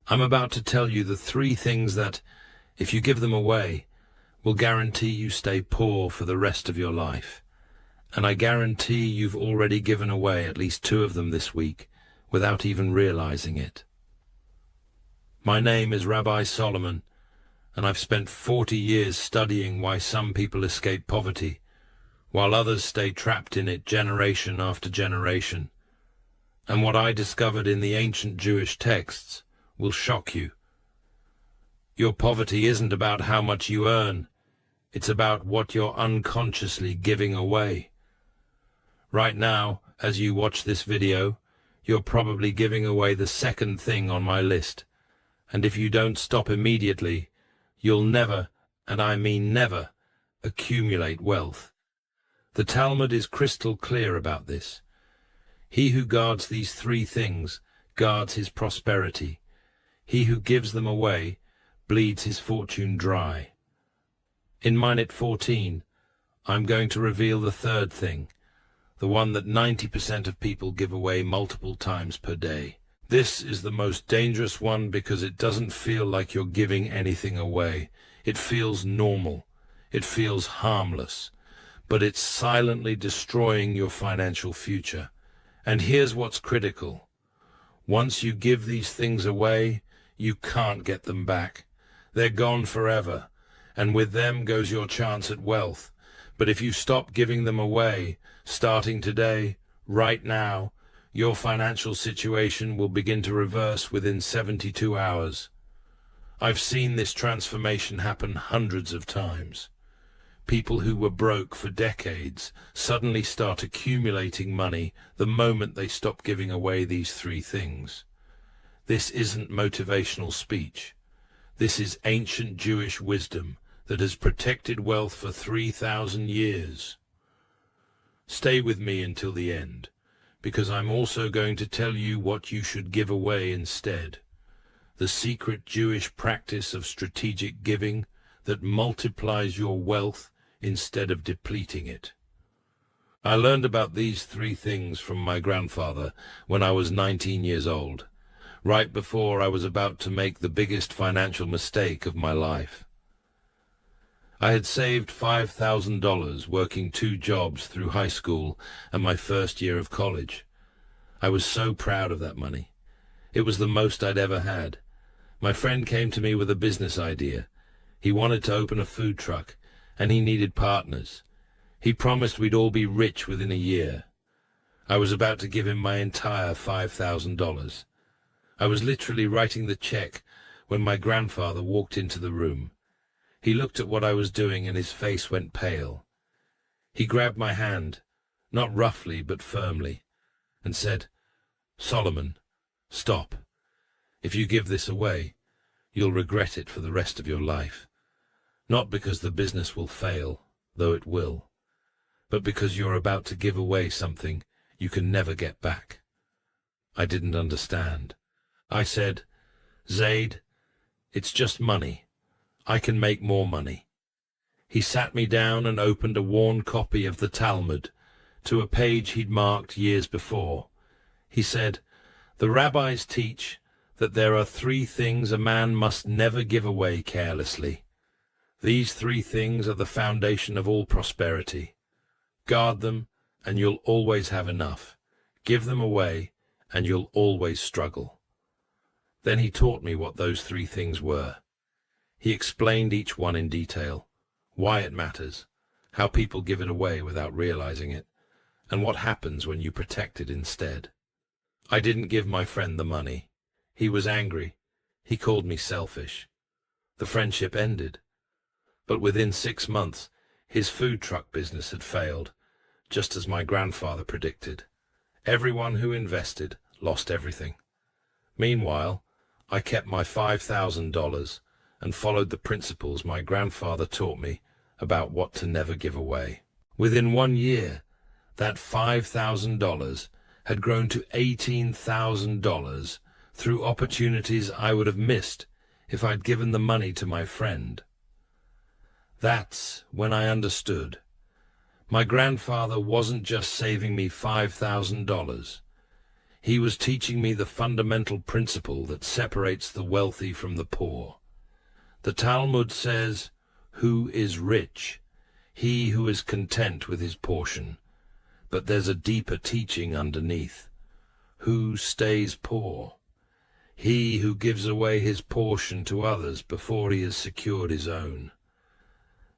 I'm about to tell you the 3 things that, if you give them away, will guarantee you stay poor for the rest of your life. And I guarantee you've already given away at least 2 of them this week without even realizing it. My name is Rabbi Solomon, and I've spent 40 years studying why some people escape poverty, while others stay trapped in it generation after generation. And what I discovered in the ancient Jewish texts will shock you. Your poverty isn't about how much you earn. It's about what you're unconsciously giving away. Right now, as you watch this video, you're probably giving away the 2nd thing on my list. And if you don't stop immediately, you'll never, and I mean never, accumulate wealth. The Talmud is crystal clear about this. He who guards these 3 things guards his prosperity. He who gives them away bleeds his fortune dry. In Minute 14, I'm going to reveal the 3rd thing, the one that 90% of people give away multiple times per day. This is the most dangerous one because it doesn't feel like you're giving anything away. It feels normal. It feels harmless. But it's silently destroying your financial future. And here's what's critical. Once you give these things away, you can't get them back. They're gone forever, and with them goes your chance at wealth. But if you stop giving them away, starting today, right now, your financial situation will begin to reverse within 72 hours. I've seen this transformation happen hundreds of times. People who were broke for decades suddenly start accumulating money the moment they stop giving away these 3 things. This isn't motivational speech. This is ancient Jewish wisdom that has protected wealth for 3,000 years. Stay with me until the end, because I'm also going to tell you what you should give away instead. The secret Jewish practice of strategic giving that multiplies your wealth instead of depleting it. I learned about these 3 things from my grandfather when I was 19 years old, right before I was about to make the biggest financial mistake of my life. I had saved $5,000 working 2 jobs through high school and my first year of college. I was so proud of that money. It was the most I'd ever had. My friend came to me with a business idea. He wanted to open a food truck, and he needed partners. He promised we'd all be rich within a year. I was about to give him my entire $5,000. I was literally writing the check when my grandfather walked into the room. He looked at what I was doing and his face went pale. He grabbed my hand, not roughly but firmly, and said, "Solomon, stop. If you give this away, you'll regret it for the rest of your life. Not because the business will fail, though it will, but because you're about to give away something you can never get back." I didn't understand. I said, "Zaid, it's just money. I can make more money." He sat me down and opened a worn copy of the Talmud to a page he'd marked years before. He said, "The rabbis teach that there are 3 things a man must never give away carelessly. These 3 things are the foundation of all prosperity. Guard them, and you'll always have enough. Give them away, and you'll always struggle." Then he taught me what those 3 things were. He explained each one in detail, why it matters, how people give it away without realizing it, and what happens when you protect it instead. I didn't give my friend the money. He was angry. He called me selfish. The friendship ended. But within 6 months, his food truck business had failed, just as my grandfather predicted. Everyone who invested lost everything. Meanwhile, I kept my $5,000 and followed the principles my grandfather taught me about what to never give away. Within 1 year, that $5,000 had grown to $18,000 through opportunities I would have missed if I'd given the money to my friend. That's when I understood. My grandfather wasn't just saving me $5,000. He was teaching me the fundamental principle that separates the wealthy from the poor. The Talmud says, "Who is rich? He who is content with his portion." But there's a deeper teaching underneath. Who stays poor? He who gives away his portion to others before he has secured his own.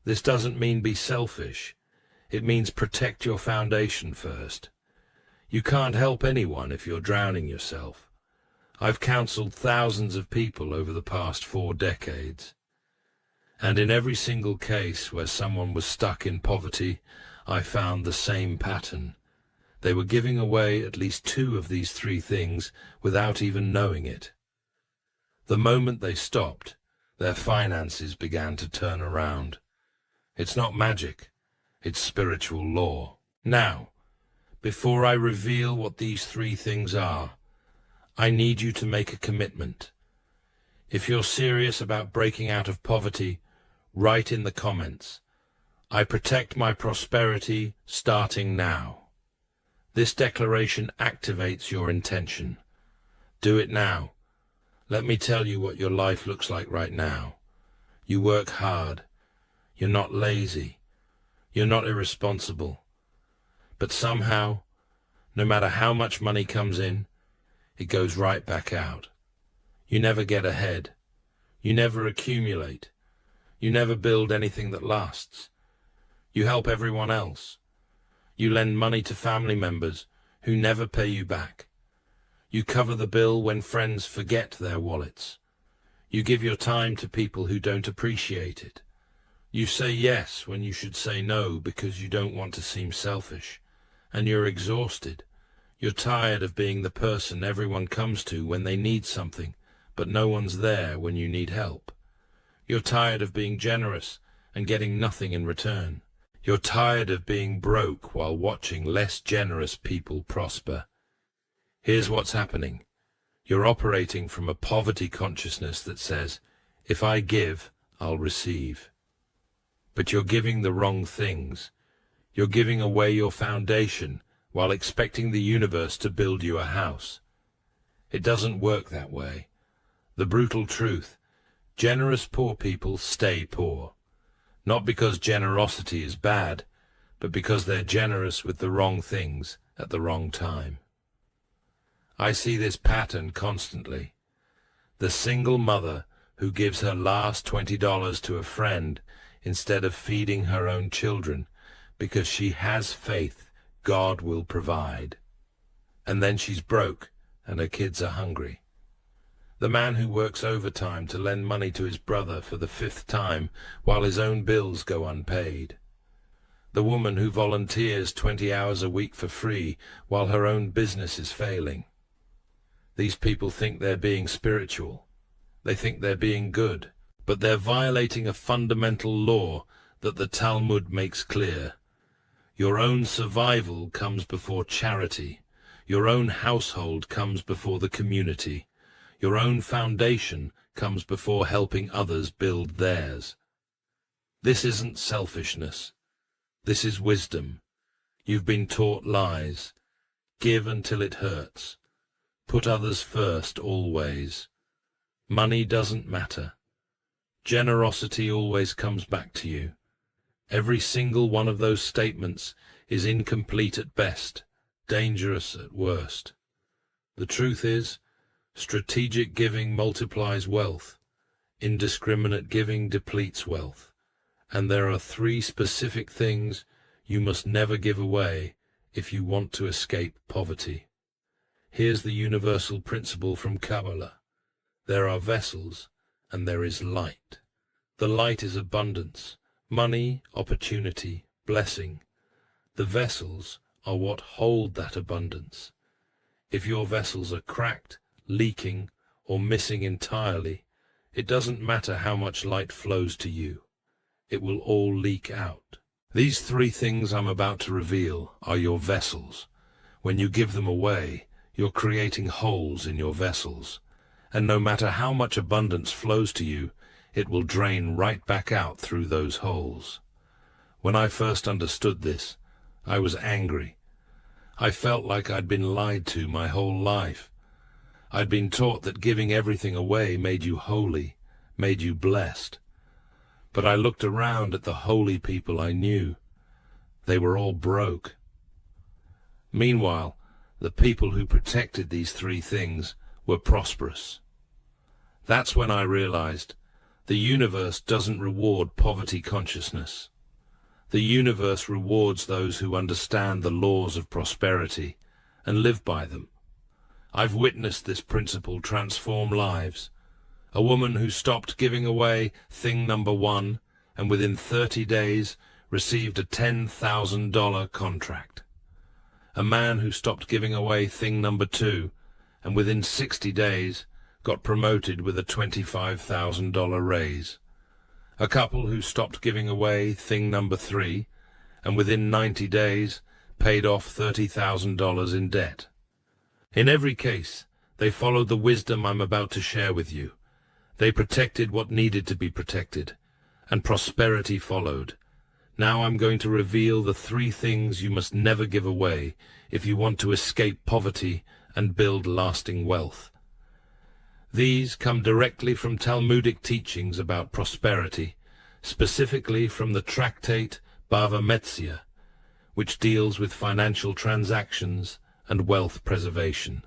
This doesn't mean be selfish. It means protect your foundation first. You can't help anyone if you're drowning yourself. I've counseled thousands of people over the past 4 decades. And in every single case where someone was stuck in poverty, I found the same pattern. They were giving away at least 2 of these 3 things without even knowing it. The moment they stopped, their finances began to turn around. It's not magic, it's spiritual law. Now, before I reveal what these 3 things are, I need you to make a commitment. If you're serious about breaking out of poverty, write in the comments, "I protect my prosperity starting now." This declaration activates your intention. Do it now. Let me tell you what your life looks like right now. You work hard. You're not lazy. You're not irresponsible. But somehow, no matter how much money comes in, it goes right back out. You never get ahead. You never accumulate. You never build anything that lasts. You help everyone else. You lend money to family members who never pay you back. You cover the bill when friends forget their wallets. You give your time to people who don't appreciate it. You say yes when you should say no because you don't want to seem selfish. And you're exhausted. You're tired of being the person everyone comes to when they need something, but no one's there when you need help. You're tired of being generous and getting nothing in return. You're tired of being broke while watching less generous people prosper. Here's what's happening. You're operating from a poverty consciousness that says, "If I give, I'll receive." But you're giving the wrong things. You're giving away your foundation while expecting the universe to build you a house. It doesn't work that way. The brutal truth: generous poor people stay poor. Not because generosity is bad, but because they're generous with the wrong things at the wrong time. I see this pattern constantly. The single mother who gives her last $20 to a friend instead of feeding her own children because she has faith God will provide. And then she's broke and her kids are hungry. The man who works overtime to lend money to his brother for the 5th time while his own bills go unpaid. The woman who volunteers 20 hours a week for free while her own business is failing. These people think they're being spiritual. They think they're being good, but they're violating a fundamental law that the Talmud makes clear. Your own survival comes before charity. Your own household comes before the community. Your own foundation comes before helping others build theirs. This isn't selfishness. This is wisdom. You've been taught lies. Give until it hurts. Put others first always. Money doesn't matter. Generosity always comes back to you. Every single one of those statements is incomplete at best, dangerous at worst. The truth is, strategic giving multiplies wealth. Indiscriminate giving depletes wealth. And there are 3 specific things you must never give away if you want to escape poverty. Here's the universal principle from Kabbalah. There are vessels, and there is light. The light is abundance, money, opportunity, blessing. The vessels are what hold that abundance. If your vessels are cracked, leaking, or missing entirely, it doesn't matter how much light flows to you. It will all leak out. These 3 things I'm about to reveal are your vessels. When you give them away, you're creating holes in your vessels. And no matter how much abundance flows to you, it will drain right back out through those holes. When I first understood this, I was angry. I felt like I'd been lied to my whole life. I'd been taught that giving everything away made you holy, made you blessed. But I looked around at the holy people I knew. They were all broke. Meanwhile, the people who protected these three things were prosperous. That's when I realized the universe doesn't reward poverty consciousness. The universe rewards those who understand the laws of prosperity and live by them. I've witnessed this principle transform lives. A woman who stopped giving away thing number one and within 30 days received a $10,000 contract. A man who stopped giving away thing number two and within 60 days got promoted with a $25,000 raise. A couple who stopped giving away thing number three and within 90 days paid off $30,000 in debt. In every case, they followed the wisdom I'm about to share with you. They protected what needed to be protected, and prosperity followed. Now I'm going to reveal the three things you must never give away if you want to escape poverty and build lasting wealth. These come directly from Talmudic teachings about prosperity, specifically from the tractate Bava Metzia, which deals with financial transactions and wealth preservation.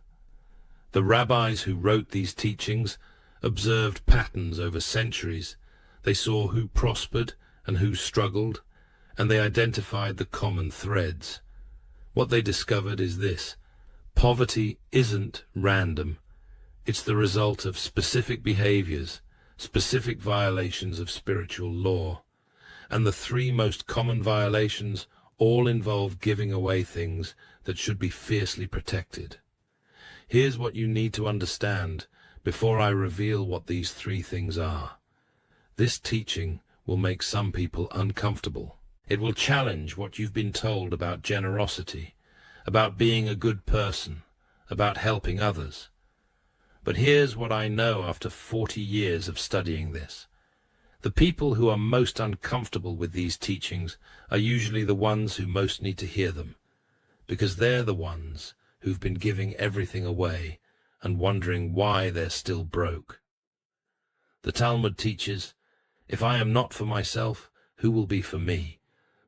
The rabbis who wrote these teachings observed patterns over centuries. They saw who prospered and who struggled, and they identified the common threads. What they discovered is this: poverty isn't random. It's the result of specific behaviors, specific violations of spiritual law. And the three most common violations all involve giving away things that should be fiercely protected. Here's what you need to understand before I reveal what these three things are. This teaching will make some people uncomfortable. It will challenge what you've been told about generosity, about being a good person, about helping others. But here's what I know after 40 years of studying this. The people who are most uncomfortable with these teachings are usually the ones who most need to hear them, because they're the ones who've been giving everything away and wondering why they're still broke. The Talmud teaches, if I am not for myself, who will be for me?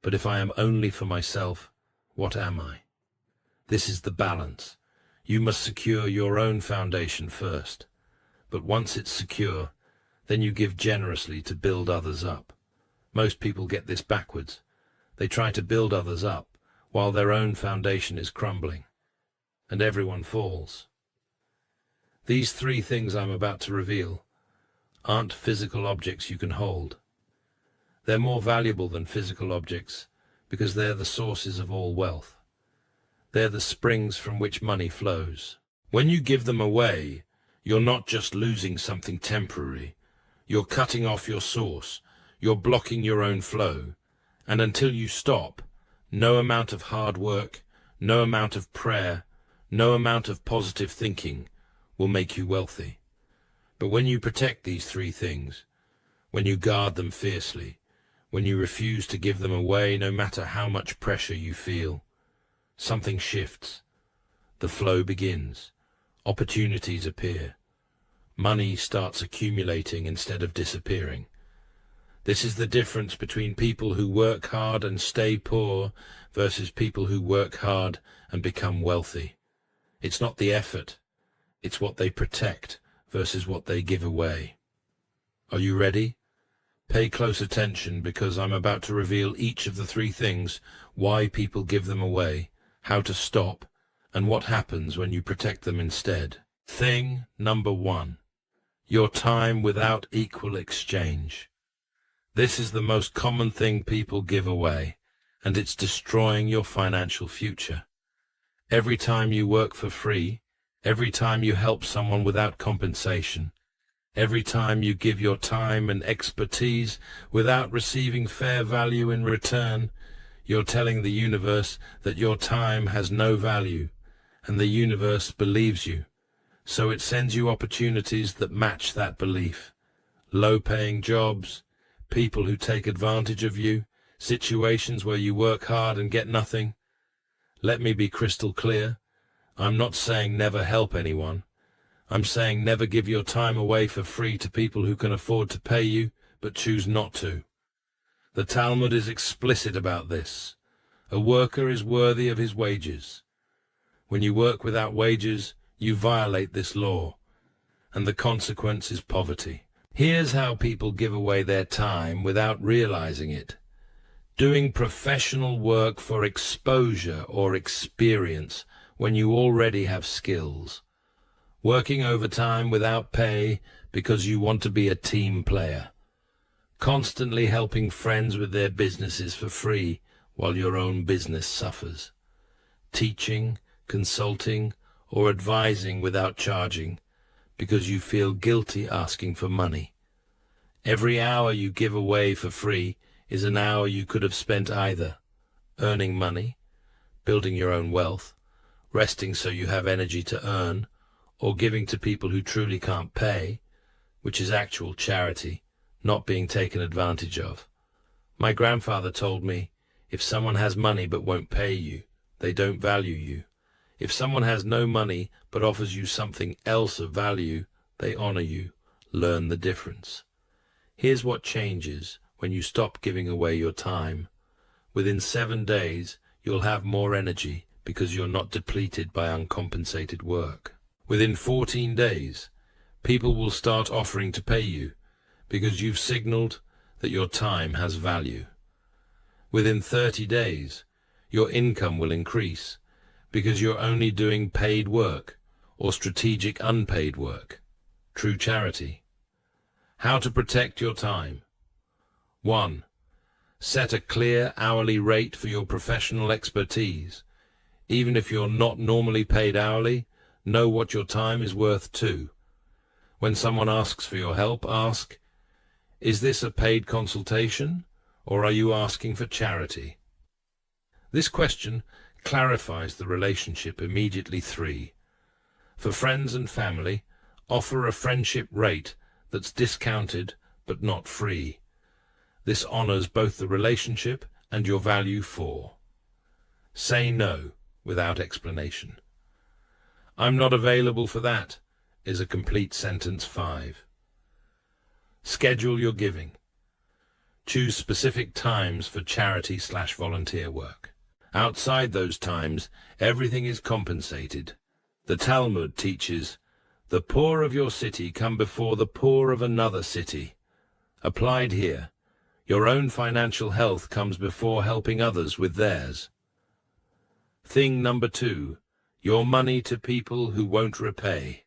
But if I am only for myself, what am I? This is the balance. You must secure your own foundation first. But once it's secure, then you give generously to build others up. Most people get this backwards. They try to build others up while their own foundation is crumbling, and everyone falls. These three things I'm about to reveal aren't physical objects you can hold. They're more valuable than physical objects because they're the sources of all wealth. They're the springs from which money flows. When you give them away, you're not just losing something temporary. You're cutting off your source. You're blocking your own flow. And until you stop, no amount of hard work, no amount of prayer, no amount of positive thinking will make you wealthy. But when you protect these three things, when you guard them fiercely, when you refuse to give them away no matter how much pressure you feel, something shifts. The flow begins. Opportunities appear. Money starts accumulating instead of disappearing. This is the difference between people who work hard and stay poor versus people who work hard and become wealthy. It's not the effort, it's what they protect versus what they give away. Are you ready? Pay close attention because I'm about to reveal each of the three things, why people give them away, how to stop, and what happens when you protect them instead. Thing number one, your time without equal exchange. This is the most common thing people give away, and it's destroying your financial future. Every time you work for free, every time you help someone without compensation, every time you give your time and expertise without receiving fair value in return, you're telling the universe that your time has no value, and the universe believes you. So it sends you opportunities that match that belief. Low-paying jobs, people who take advantage of you, situations where you work hard and get nothing. Let me be crystal clear. I'm not saying never help anyone. I'm saying never give your time away for free to people who can afford to pay you, but choose not to. The Talmud is explicit about this. A worker is worthy of his wages. When you work without wages, you violate this law, and the consequence is poverty. Here's how people give away their time without realizing it. Doing professional work for exposure or experience when you already have skills. Working overtime without pay because you want to be a team player. Constantly helping friends with their businesses for free while your own business suffers. Teaching, consulting, or advising without charging because you feel guilty asking for money. Every hour you give away for free is an hour you could have spent either earning money, building your own wealth, resting so you have energy to earn, or giving to people who truly can't pay, which is actual charity, not being taken advantage of. My grandfather told me, if someone has money but won't pay you, they don't value you. If someone has no money but offers you something else of value, they honor you. Learn the difference. Here's what changes when you stop giving away your time. Within 7 days, you'll have more energy because you're not depleted by uncompensated work. Within 14 days, people will start offering to pay you because you've signaled that your time has value. Within 30 days, your income will increase because you're only doing paid work or strategic unpaid work. True charity. How to protect your time. 1. Set a clear hourly rate for your professional expertise. Even if you're not normally paid hourly, know what your time is worth too. When someone asks for your help, ask, is this a paid consultation, or are you asking for charity? This question clarifies the relationship immediately. 3. For friends and family, offer a friendship rate that's discounted but not free. This honors both the relationship and your value. 4. Say no without explanation. I'm not available for that is a complete sentence. 5. Schedule your giving. Choose specific times for charity/volunteer work. Outside those times, everything is compensated. The Talmud teaches, the poor of your city come before the poor of another city. Applied here, your own financial health comes before helping others with theirs. Thing number 2, your money to people who won't repay.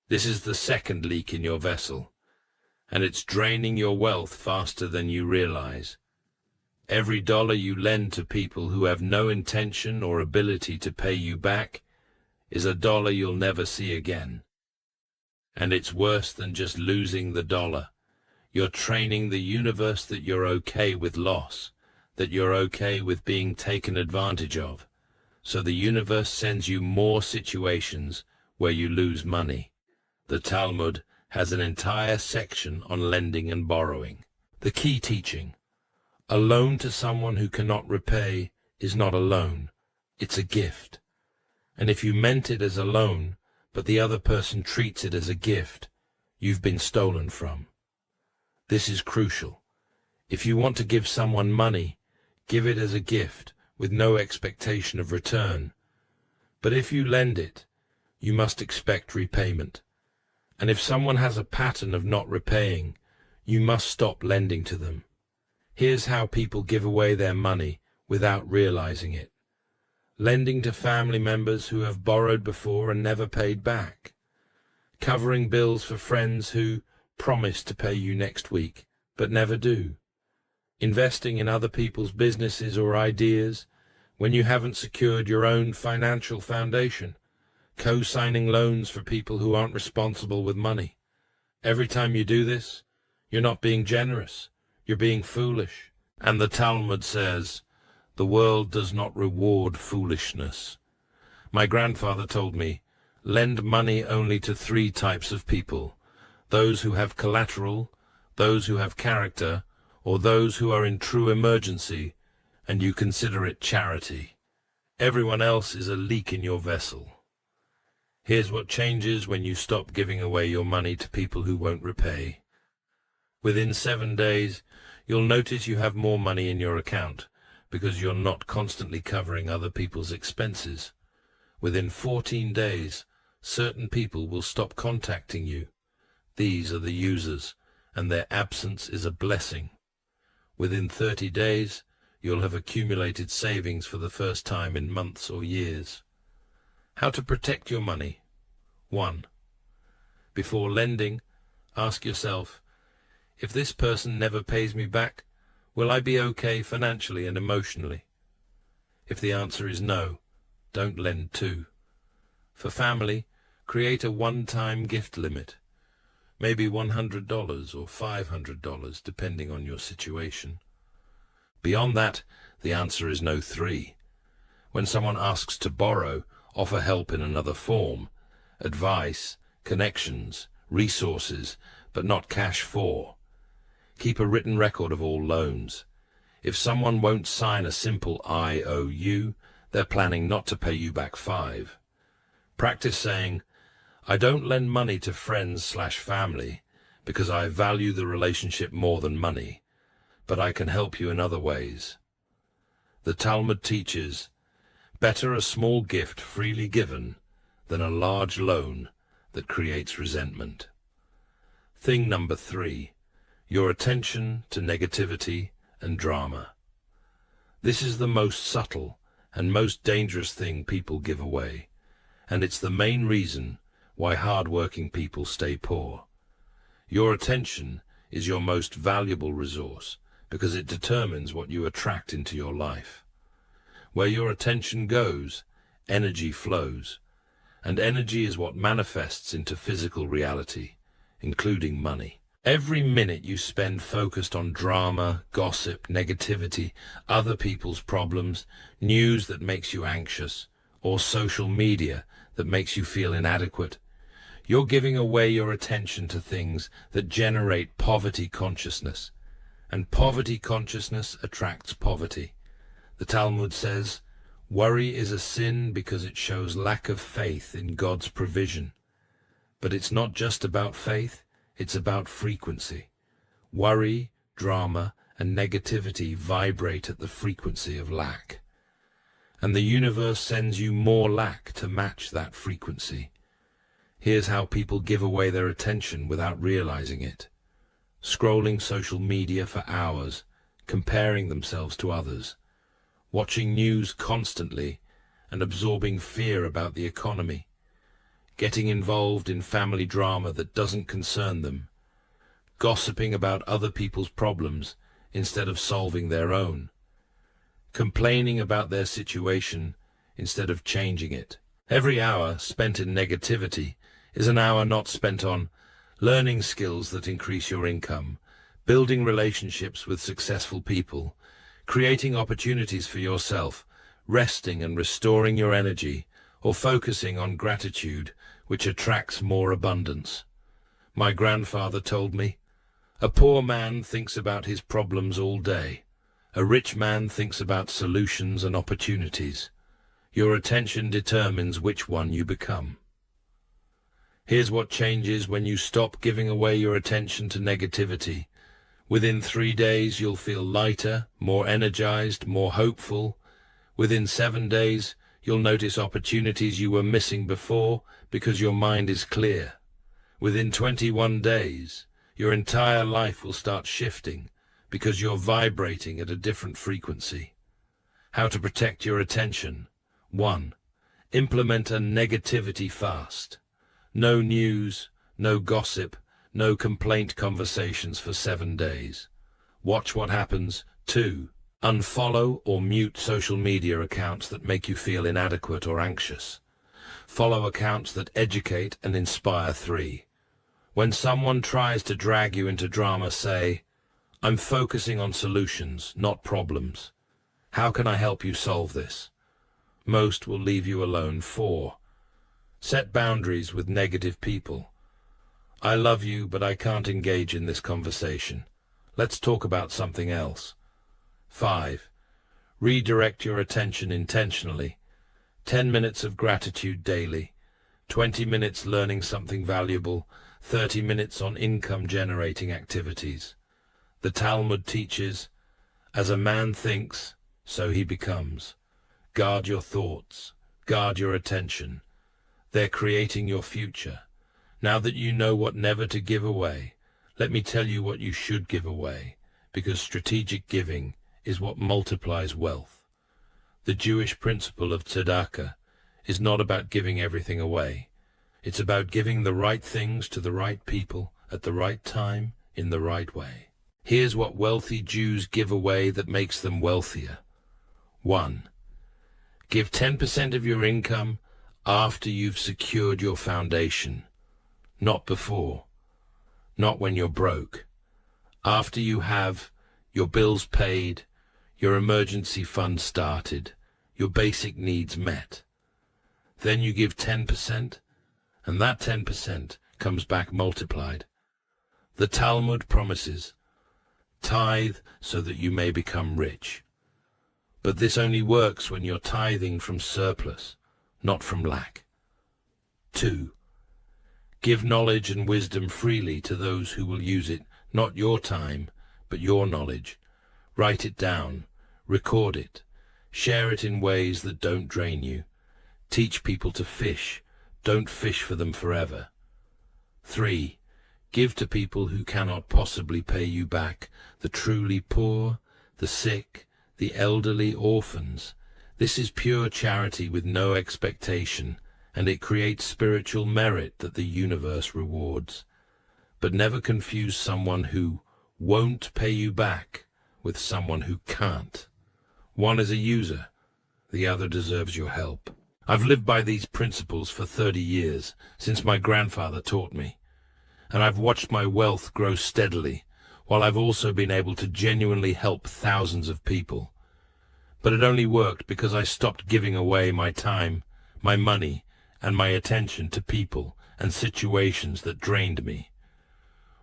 This is the second leak in your vessel, and it's draining your wealth faster than you realize. Every dollar you lend to people who have no intention or ability to pay you back is a dollar you'll never see again. And it's worse than just losing the dollar. You're training the universe that you're okay with loss, that you're okay with being taken advantage of. So the universe sends you more situations where you lose money. The Talmud has an entire section on lending and borrowing. The key teaching: a loan to someone who cannot repay is not a loan, it's a gift. And if you meant it as a loan, but the other person treats it as a gift, you've been stolen from. This is crucial. If you want to give someone money, give it as a gift with no expectation of return. But if you lend it, you must expect repayment. And if someone has a pattern of not repaying, you must stop lending to them. Here's how people give away their money without realizing it. Lending to family members who have borrowed before and never paid back. Covering bills for friends who promise to pay you next week, but never do. Investing in other people's businesses or ideas when you haven't secured your own financial foundation. Co-signing loans for people who aren't responsible with money. Every time you do this, you're not being generous, you're being foolish. And the Talmud says, the world does not reward foolishness. My grandfather told me, lend money only to 3 types of people: those who have collateral, those who have character, or those who are in true emergency, and you consider it charity. Everyone else is a leak in your vessel. Here's what changes when you stop giving away your money to people who won't repay. Within 7 days, you'll notice you have more money in your account because you're not constantly covering other people's expenses. Within 14 days, certain people will stop contacting you. These are the users, and their absence is a blessing. Within 30 days, you'll have accumulated savings for the first time in months or years. How to protect your money. 1. Before lending, ask yourself, if this person never pays me back, will I be okay financially and emotionally? If the answer is no, don't lend too. For family, create a one-time gift limit, maybe $100 or $500, depending on your situation. Beyond that, the answer is no 3. When someone asks to borrow, offer help in another form, advice, connections, resources, but not cash for. Keep a written record of all loans. If someone won't sign a simple IOU, they're planning not to pay you back 5. Practice saying, I don't lend money to friends/family because I value the relationship more than money, but I can help you in other ways. The Talmud teaches, better a small gift freely given than a large loan that creates resentment. Thing number 3, your attention to negativity and drama. This is the most subtle and most dangerous thing people give away, and it's the main reason why hard-working people stay poor. Your attention is your most valuable resource because it determines what you attract into your life. Where your attention goes, energy flows, and energy is what manifests into physical reality, including money. Every minute you spend focused on drama, gossip, negativity, other people's problems, news that makes you anxious, or social media that makes you feel inadequate, you're giving away your attention to things that generate poverty consciousness, and poverty consciousness attracts poverty. The Talmud says, worry is a sin because it shows lack of faith in God's provision. But it's not just about faith, it's about frequency. Worry, drama, and negativity vibrate at the frequency of lack. And the universe sends you more lack to match that frequency. Here's how people give away their attention without realizing it. Scrolling social media for hours, comparing themselves to others, watching news constantly and absorbing fear about the economy, getting involved in family drama that doesn't concern them, gossiping about other people's problems instead of solving their own, complaining about their situation instead of changing it. Every hour spent in negativity is an hour not spent on learning skills that increase your income, building relationships with successful people, creating opportunities for yourself, resting and restoring your energy, or focusing on gratitude, which attracts more abundance. My grandfather told me, a poor man thinks about his problems all day. A rich man thinks about solutions and opportunities. Your attention determines which one you become. Here's what changes when you stop giving away your attention to negativity. Within 3 days, you'll feel lighter, more energized, more hopeful. Within 7 days, you'll notice opportunities you were missing before because your mind is clear. Within 21 days, your entire life will start shifting because you're vibrating at a different frequency. How to protect your attention. 1. Implement a negativity fast. No news, no gossip, no complaint conversations for 7 days. Watch what happens. 2. Unfollow or mute social media accounts that make you feel inadequate or anxious. Follow accounts that educate and inspire. 3. When someone tries to drag you into drama, say, I'm focusing on solutions, not problems. How can I help you solve this? Most will leave you alone. 4. Set boundaries with negative people. I love you, but I can't engage in this conversation. Let's talk about something else. 5. Redirect your attention intentionally. 10 minutes of gratitude daily, 20 minutes learning something valuable, 30 minutes on income-generating activities. The Talmud teaches, as a man thinks, so he becomes. Guard your thoughts, guard your attention. They're creating your future. Now that you know what never to give away, let me tell you what you should give away, because strategic giving is what multiplies wealth. The Jewish principle of tzedakah is not about giving everything away. It's about giving the right things to the right people at the right time in the right way. Here's what wealthy Jews give away that makes them wealthier. 1. Give 10% of your income after you've secured your foundation, not before, not when you're broke. After you have your bills paid, your emergency fund started, your basic needs met. Then you give 10%, and that 10% comes back multiplied. The Talmud promises, tithe so that you may become rich. But this only works when you're tithing from surplus, not from lack. 2. Give knowledge and wisdom freely to those who will use it, not your time, but your knowledge. Write it down, record it, share it in ways that don't drain you. Teach people to fish, don't fish for them forever. 3. Give to people who cannot possibly pay you back, the truly poor, the sick, the elderly, orphans. This is pure charity with no expectation, and it creates spiritual merit that the universe rewards. But never confuse someone who won't pay you back with someone who can't. One is a user, the other deserves your help. I've lived by these principles for 30 years, since my grandfather taught me, and I've watched my wealth grow steadily, while I've also been able to genuinely help thousands of people. But it only worked because I stopped giving away my time, my money, and my attention to people and situations that drained me.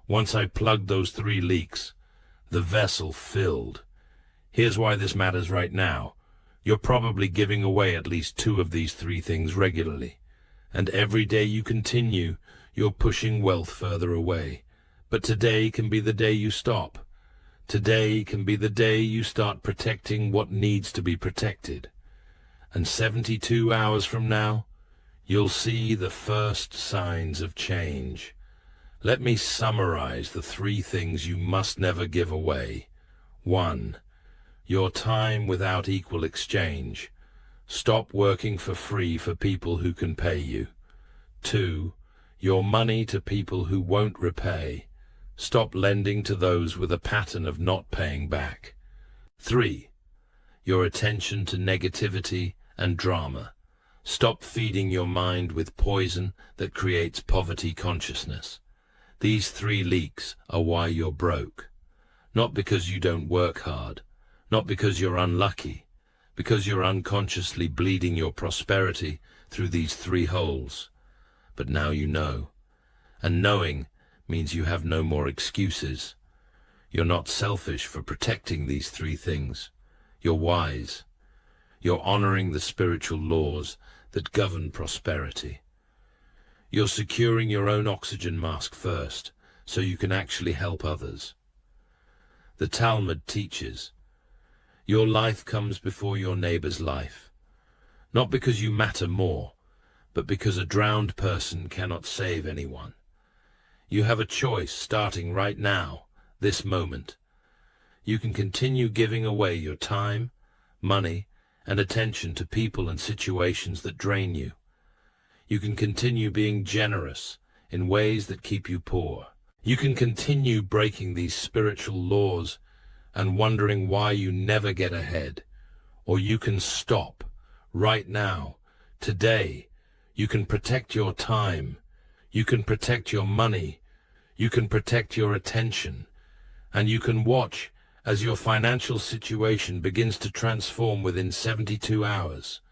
Once I plugged those 3 leaks, the vessel filled. Here's why this matters right now. You're probably giving away at least 2 of these 3 things regularly, and every day you continue, you're pushing wealth further away. But today can be the day you stop. Today can be the day you start protecting what needs to be protected. And 72 hours from now, you'll see the first signs of change. Let me summarize the 3 things you must never give away. 1. Your time without equal exchange. Stop working for free for people who can pay you. 2. Your money to people who won't repay. Stop lending to those with a pattern of not paying back. 3. Your attention to negativity and drama. Stop feeding your mind with poison that creates poverty consciousness. These 3 leaks are why you're broke. Not because you don't work hard, not because you're unlucky, because you're unconsciously bleeding your prosperity through these 3 holes. But now you know. And knowing means you have no more excuses. You're not selfish for protecting these 3 things. You're wise. You're honoring the spiritual laws that govern prosperity. You're securing your own oxygen mask first, so you can actually help others. The Talmud teaches, your life comes before your neighbor's life, not because you matter more, but because a drowned person cannot save anyone. You have a choice starting right now, this moment. You can continue giving away your time, money, and attention to people and situations that drain you. You can continue being generous in ways that keep you poor. You can continue breaking these spiritual laws and wondering why you never get ahead. Or you can stop right now, today. You can protect your time. You can protect your money. You can protect your attention. And you can watch as your financial situation begins to transform within 72 hours.